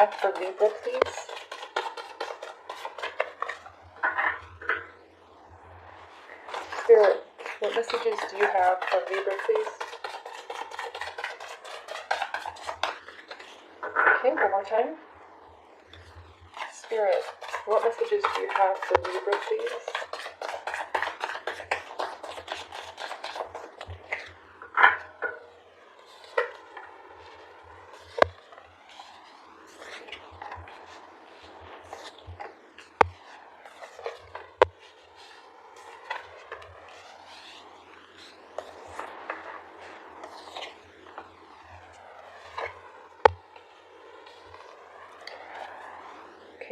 For Libra, please. Spirit, what messages do you have for Libra, please? Okay, one more time. Spirit, what messages do you have for Libra, please?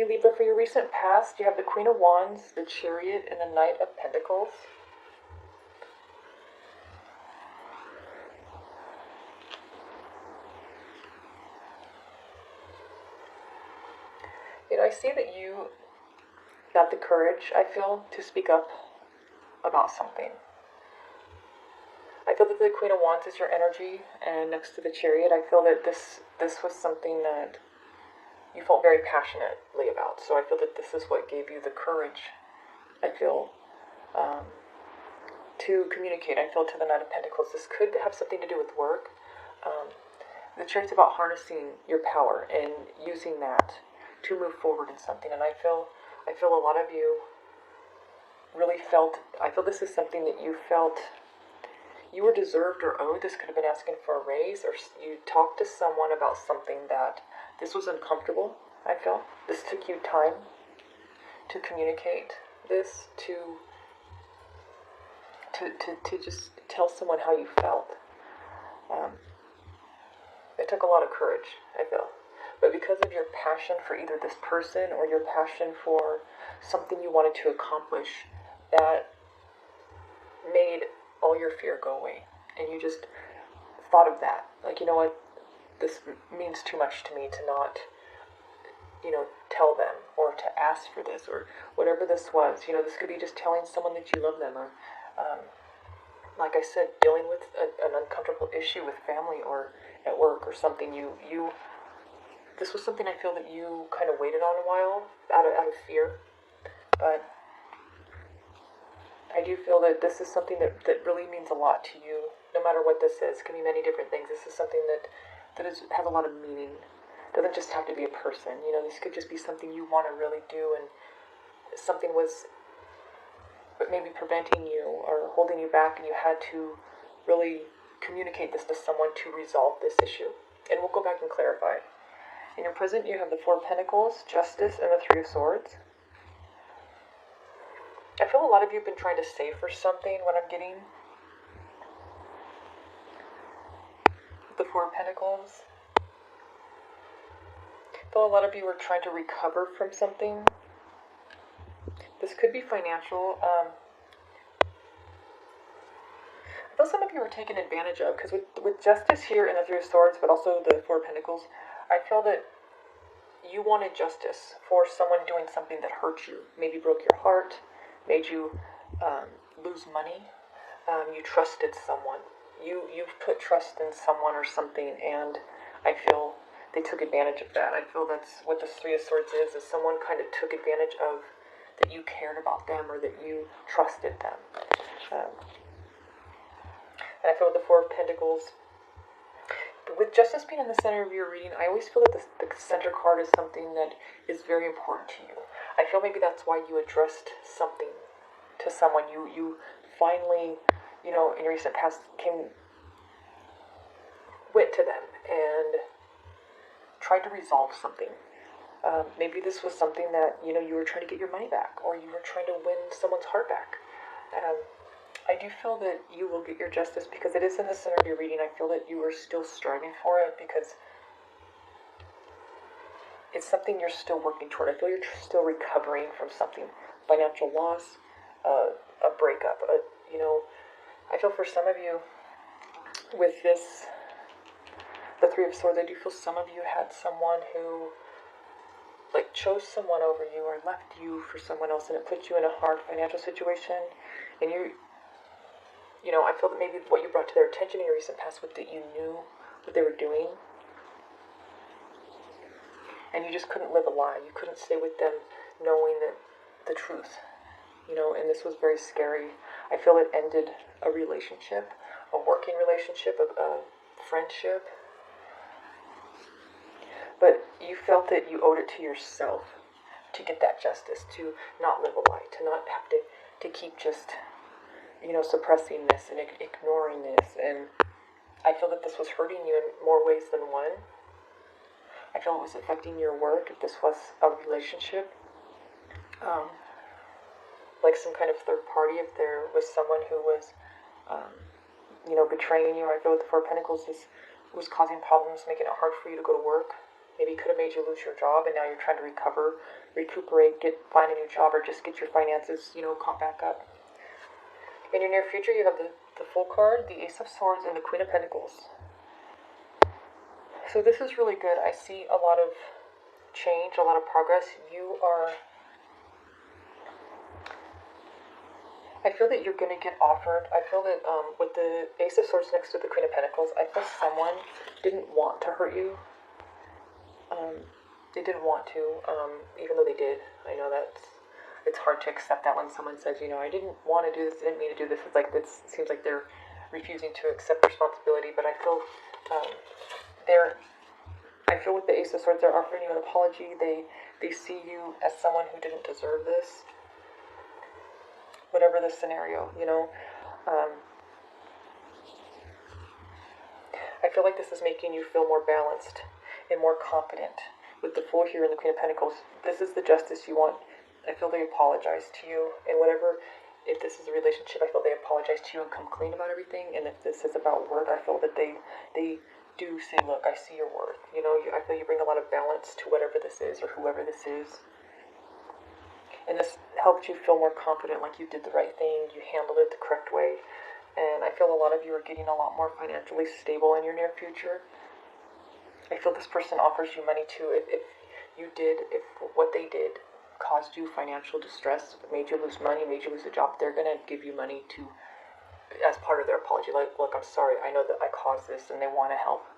Okay, Libra, for your recent past, you have the Queen of Wands, the Chariot, and the Knight of Pentacles. I see that you got the courage, I feel, to speak up about something. I feel that the Queen of Wands is your energy, and next to the Chariot, I feel that this was something that you felt very passionately about. So I feel that this is what gave you the courage, I feel, to communicate. I feel to the Knight of Pentacles. This could have something to do with work. The Chariot's about harnessing your power and using that to move forward in something. And I feel a lot of you really felt, I feel this is something that you felt you were deserved or owed. This could have been asking for a raise, or you talked to someone about something that this was uncomfortable, I feel. This took you time to communicate this, to just tell someone how you felt. It took a lot of courage, I feel. But because of your passion for either this person or your passion for something you wanted to accomplish, that made all your fear go away. And you just thought of that. Like, you know what? This means too much to me to not, tell them or to ask for this or whatever this was. This could be just telling someone that you love them, or, like I said, dealing with an uncomfortable issue with family or at work or something. This was something I feel that you kind of waited on a while out of fear. But I do feel that this is something that really means a lot to you, no matter what this is. It can be many different things. This is something that has a lot of meaning. It doesn't just have to be a person. This could just be something you want to really do, and something was maybe preventing you or holding you back, and you had to really communicate this to someone to resolve this issue. And we'll go back and clarify. In your present, you have the Four of Pentacles, Justice, and the Three of Swords. I feel a lot of you have been trying to save for something, what I'm getting. The Four of Pentacles. I feel a lot of you are trying to recover from something. This could be financial. I feel some of you are taken advantage of, because with Justice here and the Three of Swords, but also the Four of Pentacles, I feel that you wanted justice for someone doing something that hurt you, maybe broke your heart, made you lose money. You trusted someone. You've put trust in someone or something, and I feel they took advantage of that. I feel that's what the Three of Swords is someone kind of took advantage of that you cared about them or that you trusted them. And I feel with the Four of Pentacles, with Justice being in the center of your reading, I always feel that the center card is something that is very important to you. I feel maybe that's why you addressed something to someone. You finally, in your recent past, went to them and tried to resolve something. Maybe this was something that, you were trying to get your money back, or you were trying to win someone's heart back. I do feel that you will get your justice, because it is in the center of your reading. I feel that you are still striving for it, because it's something you're still working toward. I feel you're still recovering from something. Financial loss, a breakup. I feel for some of you with this, the Three of Swords, I do feel some of you had someone who chose someone over you or left you for someone else, and it put you in a hard financial situation. And I feel that maybe what you brought to their attention in your recent past was that you knew what they were doing. and you just couldn't live a lie. You couldn't stay with them knowing that the truth, and this was very scary. I feel it ended a relationship, a working relationship, a friendship, but you felt that you owed it to yourself to get that justice, to not live a lie, to not have to keep just, suppressing this and ignoring this. And I feel that this was hurting you in more ways than one. I feel it was affecting your work if this was a relationship. Like some kind of third party, if there was someone who was, betraying you. I feel with the Four of Pentacles, this was causing problems, making it hard for you to go to work. Maybe it could have made you lose your job, and now you're trying to recuperate, find a new job, or just get your finances, caught back up. In your near future, you have the Full card, the Ace of Swords, and the Queen of Pentacles. So this is really good. I see a lot of change, a lot of progress. I feel that you're going to get offered. I feel that with the Ace of Swords next to the Queen of Pentacles, I feel someone didn't want to hurt you. They didn't want to, even though they did. I know it's hard to accept that when someone says, I didn't want to do this, I didn't mean to do this. It's like, it seems like they're refusing to accept responsibility, but I feel with the Ace of Swords, they're offering you an apology. They see you as someone who didn't deserve this. Whatever the scenario, I feel like this is making you feel more balanced and more confident. With the Fool here and the Queen of Pentacles, this is the justice you want. I feel they apologize to you, and if this is a relationship, I feel they apologize to you and come clean about everything. And if this is about work, I feel that they do say, look, I see your worth. I feel you bring a lot of balance to whatever this is or whoever this is. And this helped you feel more confident, like you did the right thing, you handled it the correct way. And I feel a lot of you are getting a lot more financially stable in your near future. I feel this person offers you money too. If what they did caused you financial distress, made you lose money, made you lose a job, they're going to give you money as part of their apology. Like, look, I'm sorry, I know that I caused this, and they want to help.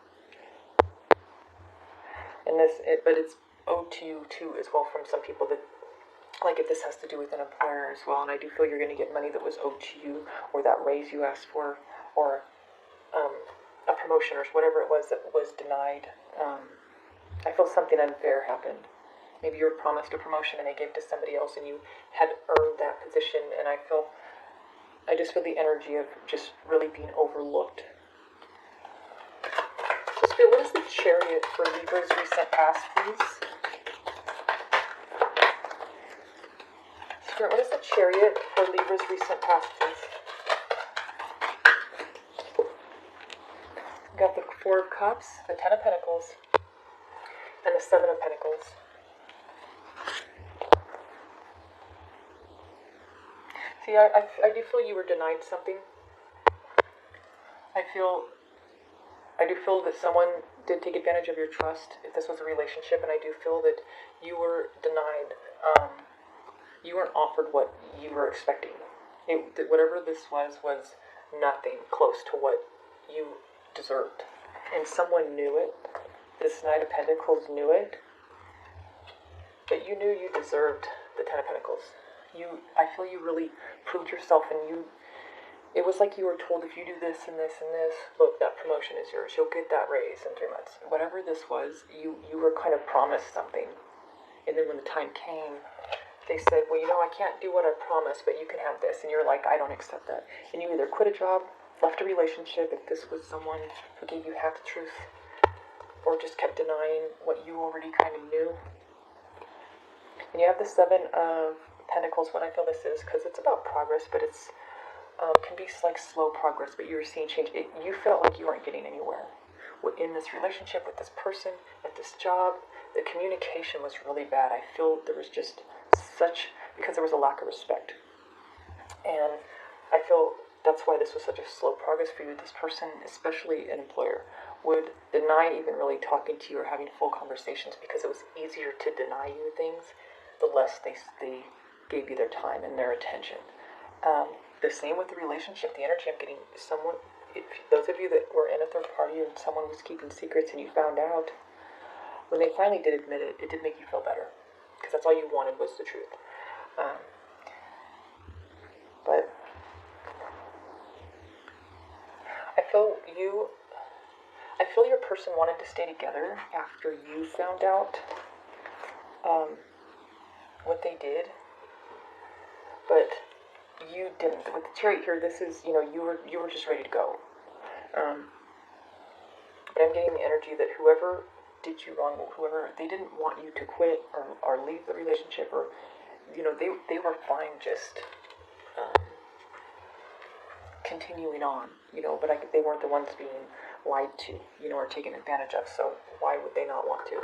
But it's owed to you too as well from some people that, like if this has to do with an employer as well, and I do feel you're going to get money that was owed to you, or that raise you asked for, or a promotion, or whatever it was that was denied. I feel something unfair happened. Maybe you were promised a promotion and they gave it to somebody else, and you had earned that position, and I just feel the energy of just really being overlooked. So Spirit, what is the Chariot for Libra's recent past, please? What is the Chariot for Libra's recent past, please? We got the Four of Cups, the Ten of Pentacles, and the Seven of Pentacles. See, I do feel you were denied something. I do feel that someone did take advantage of your trust, if this was a relationship, and I do feel that you were denied. You weren't offered what you were expecting. Whatever this was nothing close to what you deserved. And someone knew it. This Knight of Pentacles knew it. But you knew you deserved the Ten of Pentacles. I feel you really proved yourself, and it was like you were told, if you do this and this and this, look, that promotion is yours. You'll get that raise in 3 months. Whatever this was, you were kind of promised something. And then when the time came, they said, well, I can't do what I promised, but you can have this. And you're like, I don't accept that. And you either quit a job, left a relationship, if this was someone who gave you half the truth, or just kept denying what you already kind of knew. And you have the Seven of Pentacles. What I feel this is, because it's about progress, but it's can be like slow progress, but you're seeing change. You felt like you weren't getting anywhere in this relationship with this person, at this job. The communication was really bad. I feel there was just because there was a lack of respect. And I feel that's why this was such a slow progress for you. This person, especially an employer, would deny even really talking to you or having full conversations, because it was easier to deny you things the less they gave you their time and their attention. The same with the relationship. The energy I'm getting, those of you that were in a third party and someone was keeping secrets and you found out, when they finally did admit it, it did make you feel better, because that's all you wanted was the truth. But I feel your person wanted to stay together after you found out what they did, but you didn't. With the Chariot here, this is, you were just ready to go. But I'm getting the energy that whoever did you wrong, they didn't want you to quit or leave the relationship, or, they were fine just continuing on, but they weren't the ones being lied to, or taken advantage of, so why would they not want to?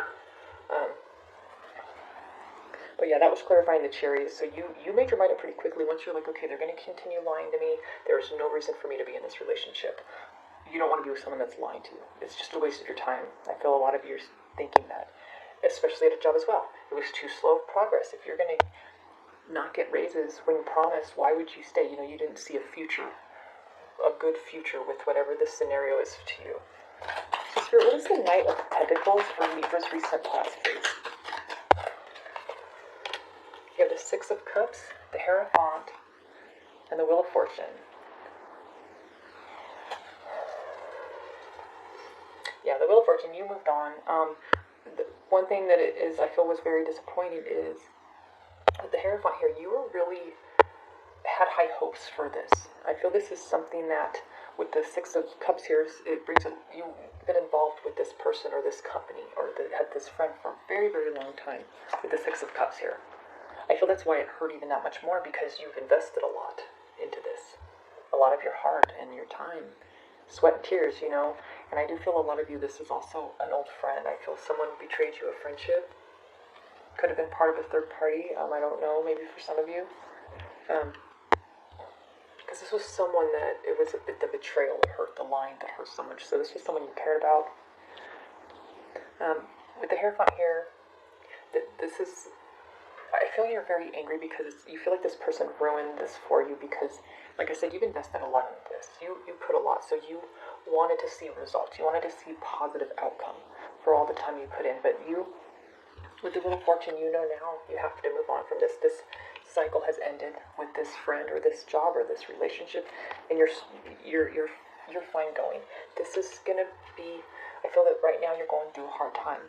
But yeah, that was clarifying the Chariot. So you made your mind up pretty quickly. Once you're like, okay, they're going to continue lying to me, there's no reason for me to be in this relationship. You don't want to be with someone that's lying to you. It's just a waste of your time. I feel a lot of you are thinking that, especially at a job as well. It was too slow of progress. If you're going to not get raises when promised, why would you stay? You didn't see a future, a good future with whatever this scenario is to you. So Spirit, what is the Knight of Pentacles for Libra's recent past phase? You have the Six of Cups, the Hierophant, and the Wheel of Fortune. Yeah, the Wheel of Fortune, you moved on. The one thing that I feel was very disappointing is with the Hierophant here, you were really had high hopes for this. I feel this is something that with the Six of Cups here, it brings up you've been involved with this person or this company or had this friend for a very, very long time with the Six of Cups here. I feel that's why it hurt even that much more, because you've invested a lot into this. A lot of your heart and your time, sweat and tears, and I do feel a lot of you, this is also an old friend. I feel someone betrayed you a friendship. Could have been part of a third party. I don't know, maybe for some of you. Because this was someone that, it was the betrayal that hurt, the lying that hurt so much. So this was someone you cared about. With the Hierophant here, this is, I feel you're very angry because you feel like this person ruined this for you because, like I said, you've invested a lot in this. You put a lot, so you wanted to see results. You wanted to see positive outcome for all the time you put in. But with the Wheel of Fortune, now you have to move on from this. This cycle has ended with this friend or this job or this relationship, and you're fine going. This is gonna be. I feel that right now you're going through a hard time.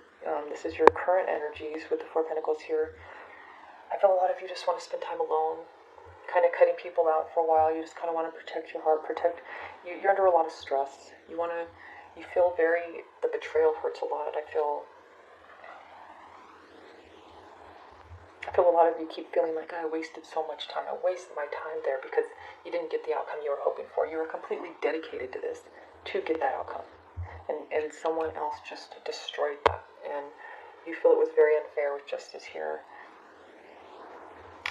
This is your current energies with the Four of Pentacles here. I feel a lot of you just want to spend time alone, kind of cutting people out for a while. You just kind of want to protect your heart, you're under a lot of stress. You feel the betrayal hurts a lot. I feel a lot of you keep feeling like I wasted so much time. I wasted my time there because you didn't get the outcome you were hoping for. You were completely dedicated to this to get that outcome. And someone else just destroyed that. And you feel it was very unfair with justice here.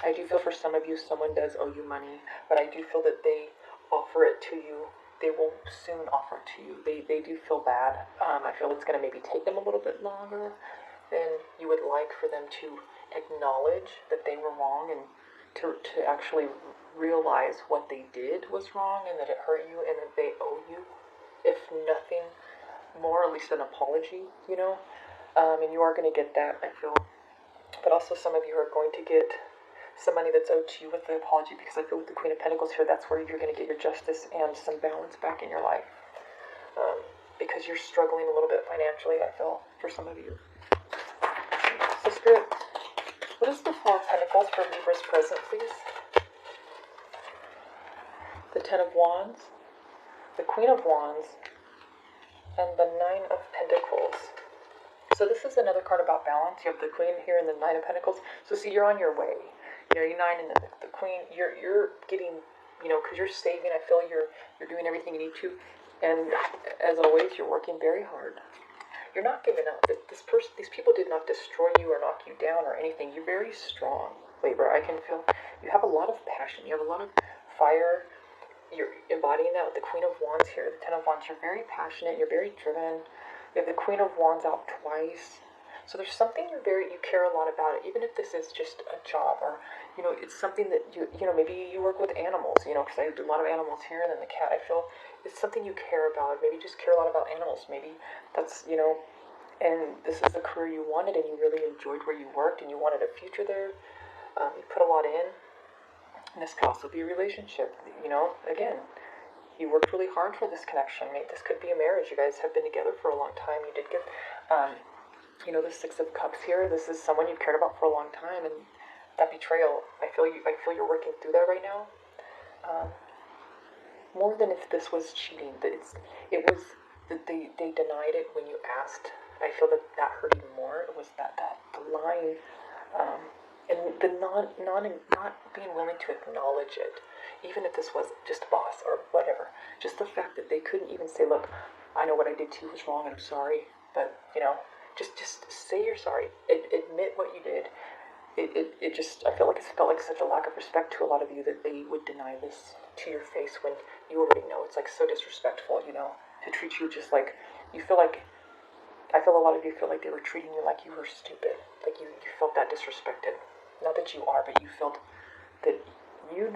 I do feel for some of you, someone does owe you money, but I do feel that they offer it to you. They will soon offer it to you. They do feel bad. I feel it's going to maybe take them a little bit longer than you would like for them to acknowledge that they were wrong and to actually realize what they did was wrong and that it hurt you and that they owe you, if nothing more, at least an apology, and you are going to get that, I feel. But also some of you are going to get some money that's owed to you with the apology, because I feel with the Queen of Pentacles here, that's where you're going to get your justice and some balance back in your life. Because you're struggling a little bit financially, I feel, for some of you. So Spirit, what is the Four of Pentacles for Libra's present, please? The Ten of Wands, the Queen of Wands, and the Nine of Pentacles. So this is another card about balance. You have the Queen here and the Nine of Pentacles. So see, you're on your way. You're Nine and the Queen. You're getting, because you're saving. I feel you're doing everything you need to. And as always, you're working very hard. You're not giving up. These people did not destroy you or knock you down or anything. You're very strong, Libra. I can feel you have a lot of passion. You have a lot of fire. You're embodying that with the Queen of Wands here, the Ten of Wands. You're very passionate. You're very driven. You have the Queen of Wands out twice. So there's something you care a lot about it, even if this is just a job or, it's something that maybe you work with animals, because I do a lot of animals here, and then the cat, I feel it's something you care about. Maybe you just care a lot about animals. Maybe that's, and this is the career you wanted, and you really enjoyed where you worked, and you wanted a future there. You put a lot in. And this could also be a relationship. Again, you worked really hard for this connection. This could be a marriage. You guys have been together for a long time. You did get, the Six of Cups here. This is someone you've cared about for a long time, and that betrayal. I feel you're working through that right now. More than if this was cheating, that it was that they denied it when you asked. I feel that hurt even more. It was that the lying, and the not being willing to acknowledge it, even if this was just a boss or whatever. Just the fact that they couldn't even say, "Look, I know what I did to you was wrong, and I'm sorry," but just say you're sorry. Admit what you did. It just, I feel like it felt like such a lack of respect to a lot of you that they would deny this to your face when you already know. It's like so disrespectful, to treat you just like, I feel a lot of you feel like they were treating you like you were stupid. Like you felt that disrespected. Not that you are, but you felt that you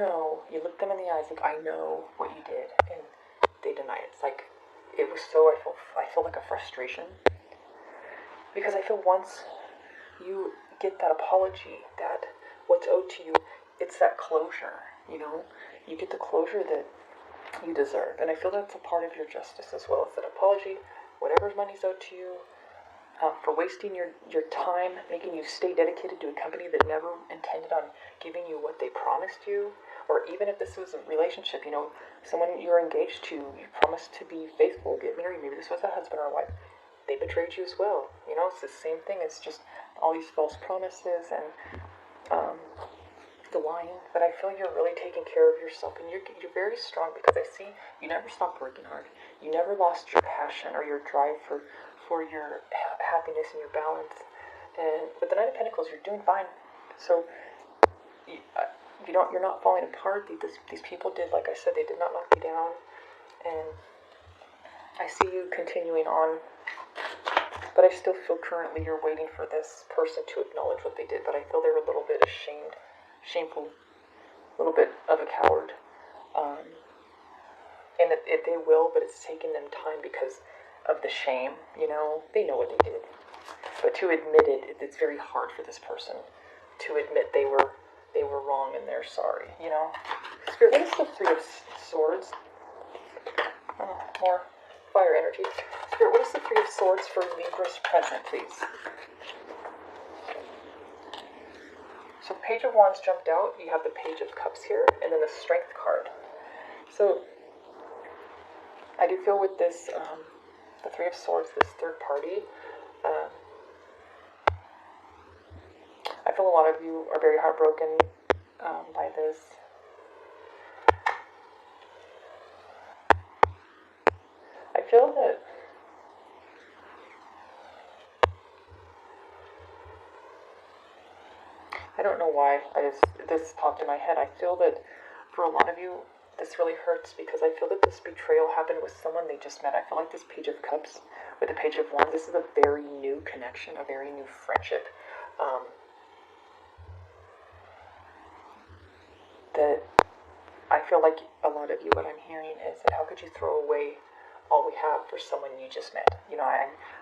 looked them in the eyes like, I know what you did, and they deny it. It's like, it was so, I feel like a frustration. Because I feel once you get that apology, that what's owed to you, it's that closure, You get the closure that you deserve. And I feel that's a part of your justice as well. It's an apology, whatever money's owed to you, for wasting your time, making you stay dedicated to a company that never intended on giving you what they promised you. Or even if this was a relationship, someone you're engaged to, you promised to be faithful, get married, maybe this was a husband or a wife. They betrayed you as well. It's the same thing. It's just all these false promises and the lying. But I feel you're really taking care of yourself, and you're very strong, because I see you never stopped working hard. You never lost your passion or your drive for your happiness and your balance. And with the Knight of Pentacles, you're doing fine. So you're not falling apart. These people did, like I said, they did not knock you down. And I see you continuing on. But I still feel currently you're waiting for this person to acknowledge what they did. But I feel they're a little bit ashamed, shameful, a little bit of a coward. And they will, but it's taking them time because of the shame. They know what they did. But to admit it, it's very hard for this person to admit they were wrong and they're sorry. Spirit, what is the Three of Swords? More fire energy. Spirit, what is the Three of Swords for Libra's present, please? So Page of Wands jumped out. You have the Page of Cups here, and then the Strength card. So I do feel with this, the Three of Swords, this third party, I feel a lot of you are very heartbroken by this. I feel that I don't know why, this popped in my head. I feel that for a lot of you, this really hurts because I feel that this betrayal happened with someone they just met. I feel like this Page of Cups with the Page of Wands, this is a very new connection, a very new friendship. That I feel like a lot of you, what I'm hearing is that how could you throw away all we have for someone you just met?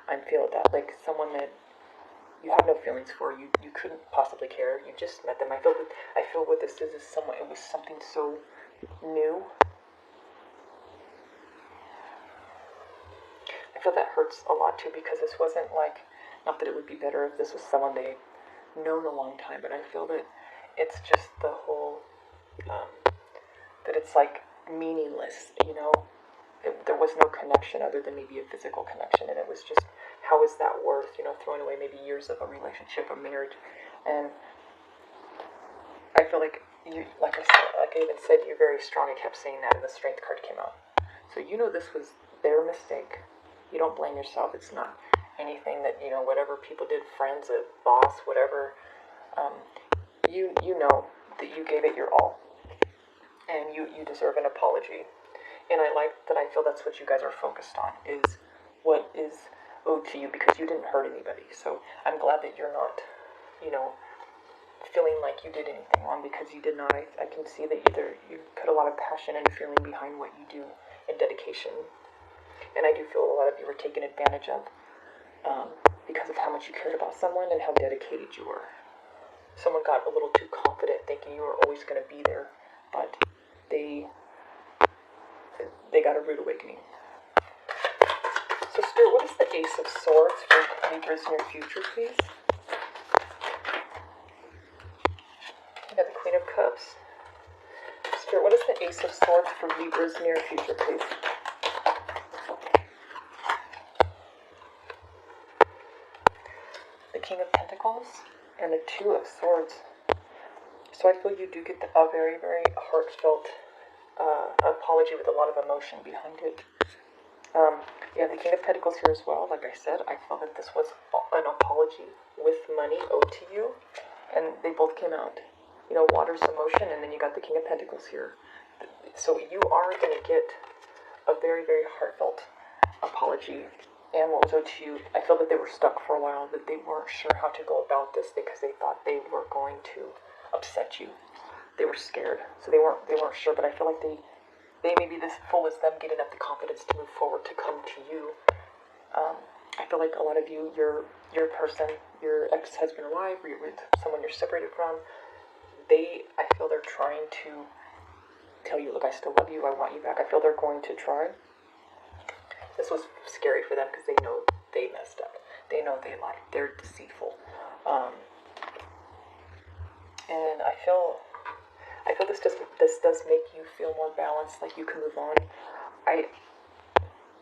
I feel that, like someone that you have no feelings for, you couldn't possibly care, you just met them. I feel what this is someone, it was something so new. I feel that hurts a lot too, because this wasn't like, not that it would be better if this was someone they've known a long time, but I feel that it's just the whole, that it's like meaningless, there was no connection other than maybe a physical connection, and it was just, how is that worth, throwing away maybe years of a relationship, a marriage. And I feel like you, like I even said, you're very strong. I kept saying that, and the Strength card came out. So this was their mistake. You don't blame yourself. It's not anything that, whatever people did, friends, a boss, whatever, you know that you gave it your all. And you deserve an apology. And I like that. I feel that's what you guys are focused on, is what is owed to you, because you didn't hurt anybody. So I'm glad that you're not, feeling like you did anything wrong, because you did not. I can see that you put a lot of passion and feeling behind what you do, and dedication. And I do feel a lot of you were taken advantage of. because of how much you cared about someone and how dedicated you were. Someone got a little too confident thinking you were always going to be there, but they got a rude awakening. So Spirit, what is the Ace of Swords for Libra's near future, please? We got the Queen of Cups. Spirit, what is the Ace of Swords for Libra's near future, please? The King of Pentacles and the Two of Swords. So I feel you do get a very, very heartfelt apology with a lot of emotion behind it. Yeah, the King of Pentacles here as well. Like I said, I felt that this was an apology with money owed to you, and they both came out. You know, water's emotion, and then you got the King of Pentacles here. So you are going to get a very, very heartfelt apology and what was owed to you. I feel that they were stuck for a while, that they weren't sure how to go about this because they thought they were going to upset you. They were scared, so they weren't sure. But I feel like they may be this full as them getting up the confidence to move forward, to come to you. I feel like a lot of you, your person, your ex-husband or wife, or you're with someone you're separated from, I feel they're trying to tell you, look, I still love you, I want you back. I feel they're going to try. This was scary for them because they know they messed up. They know they lied. They're deceitful. And I feel this does make you feel more balanced, like you can move on. I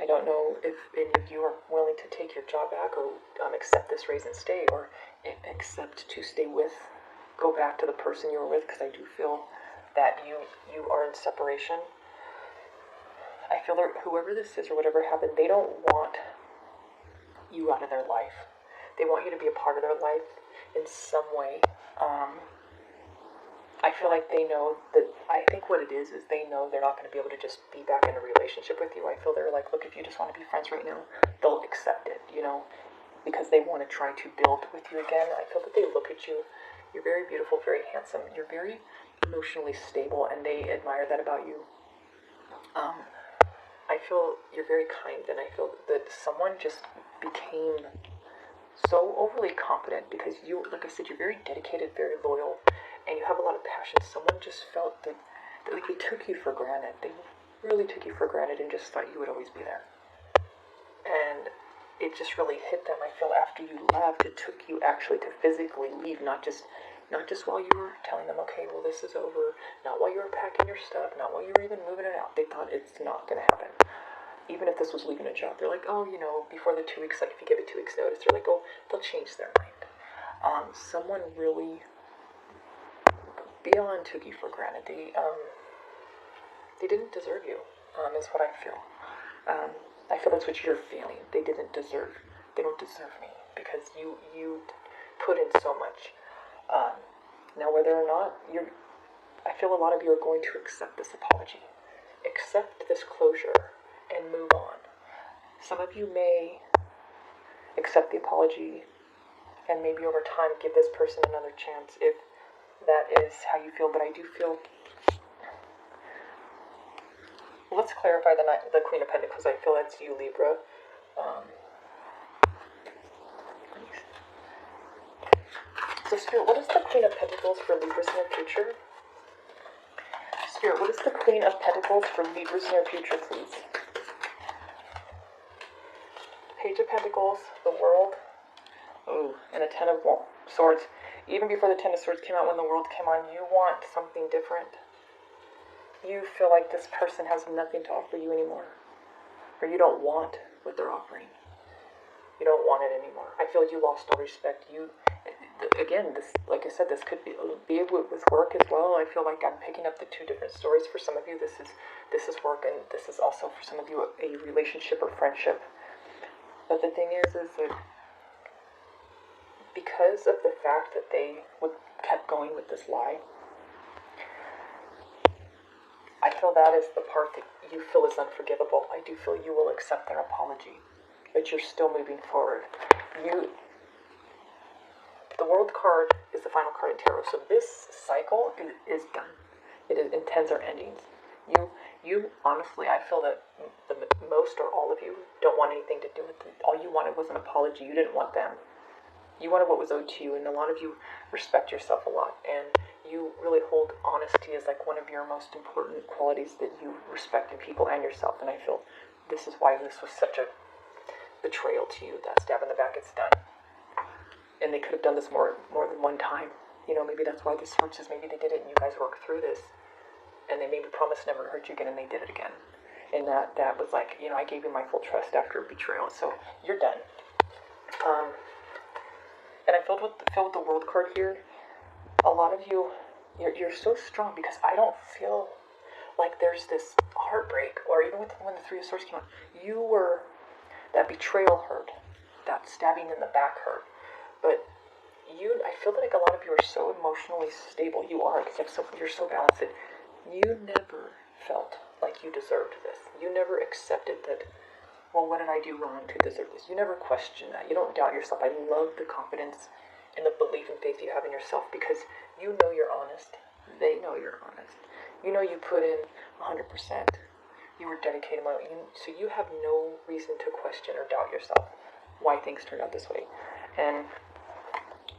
don't know if any of you are willing to take your job back or accept this raise and stay, or accept to go back to the person you were with, because I do feel that you are in separation. I feel that whoever this is or whatever happened, they don't want you out of their life. They want you to be a part of their life in some way. I feel like they know that, I think what it is they know they're not going to be able to just be back in a relationship with you. I feel they're like, look, if you just want to be friends right now, they'll accept it, because they want to try to build with you again. I feel that they look at you, you're very beautiful, very handsome, you're very emotionally stable, and they admire that about you. I feel you're very kind, and I feel that someone just became so overly confident because you, like I said, you're very dedicated, very loyal, and you have a lot of passion. Someone just felt that like they took you for granted. They really took you for granted and just thought you would always be there. And it just really hit them. I feel after you left, it took you actually to physically leave, not just while you were telling them, okay, well, this is over, not while you were packing your stuff, not while you were even moving it out. They thought it's not going to happen. Even if this was leaving a job, they're like, oh, before the 2 weeks, like if you give it 2 weeks notice, they're like, oh, they'll change their mind. Someone really beyond took you for granted. They didn't deserve you, is what I feel. I feel that's what you're feeling. They don't deserve me because you put in so much. Now, whether or not I feel a lot of you are going to accept this apology, accept this closure, and move on. Some of you may accept the apology and maybe over time give this person another chance if that is how you feel. But I do feel, let's clarify the Queen of Pentacles. I feel that's you, Libra. So Spirit, what is the Queen of Pentacles for Libra's near future? Spirit, what is the Queen of Pentacles for Libra's near future, please? Page of Pentacles, the World, and the Ten of Swords. Even before the Ten of Swords came out, when the World came on, you want something different. You feel like this person has nothing to offer you anymore, or you don't want what they're offering. You don't want it anymore. I feel you lost all respect. Again, this, like I said, this could be with work as well. I feel like I'm picking up the two different stories. For some of you, this is work, and this is also for some of you a relationship or friendship. But the thing is that because of the fact that they kept going with this lie, I feel that is the part that you feel is unforgivable. I do feel you will accept their apology, but you're still moving forward. The World card is the final card in tarot, so this cycle is done. It is, and tens are endings. You, honestly, I feel that the most or all of you don't want anything to do with it. All you wanted was an apology. You didn't want them. You wanted what was owed to you, and a lot of you respect yourself a lot, and you really hold honesty as like one of your most important qualities that you respect in people and yourself. And I feel this is why this was such a betrayal to you. That stab in the back, it's done. And they could have done this more than one time. Maybe that's why this hurts, is maybe they did it and you guys worked through this, and they maybe promised never to hurt you again, and they did it again. And that was like, I gave you my full trust after betrayal, so you're done. And I filled with the world card here. A lot of you, you're so strong, because I don't feel like there's this heartbreak, or even when the Three of Swords came out, you were, that betrayal hurt, that stabbing in the back hurt, but I feel like a lot of you are so emotionally stable. You are, because you're so balanced that you never felt like you deserved this. You never accepted that, well, what did I do wrong to deserve this? You never question that. You don't doubt yourself. I love the confidence and the belief and faith you have in yourself, because you know you're honest. They know you're honest. You know you put in 100%. You were dedicated. So you have no reason to question or doubt yourself why things turned out this way. And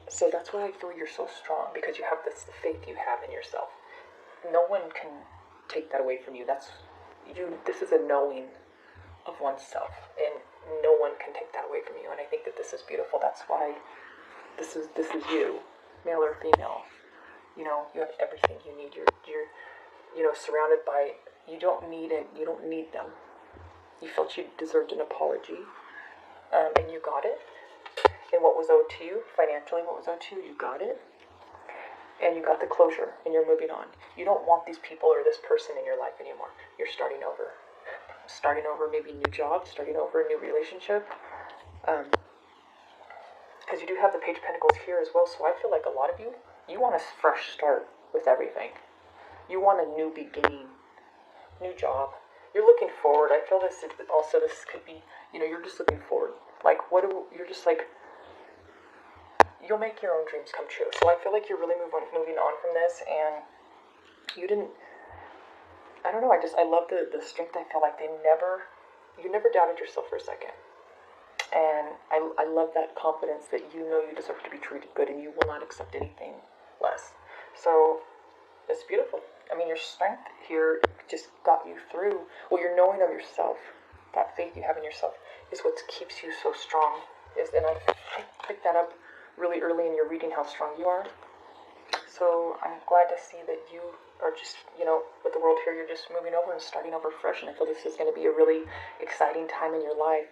so that's why I feel you're so strong, because you have this faith you have in yourself. No one can take that away from you. This is a knowing of oneself, and no one can take that away from you. And I think that this is beautiful. That's why this is you, male or female. You have everything you need. You're surrounded by. You don't need it. You don't need them. You felt you deserved an apology, and you got it. And what was owed to you financially, what was owed to you, you got it. And you got the closure, and you're moving on. You don't want these people or this person in your life anymore. You're starting over. Starting over, maybe a new job, starting over a new relationship. Because you do have the Page of Pentacles here as well, so I feel like a lot of you want a fresh start with everything. You want a new beginning, new job. You're looking forward. I feel this could be, you're just looking forward. Like, you're just like, you'll make your own dreams come true. So I feel like you're really moving on from this, and you didn't, I don't know, I love the strength. I feel like you never doubted yourself for a second. And I love that confidence that you know you deserve to be treated good, and you will not accept anything less. So it's beautiful. I mean, your strength here just got you through. Well, your knowing of yourself, that faith you have in yourself, is what keeps you so strong. And I picked that up really early in your reading, how strong you are. So I'm glad to see that you are just, with the world here, you're just moving over and starting over fresh. And I feel this is going to be a really exciting time in your life.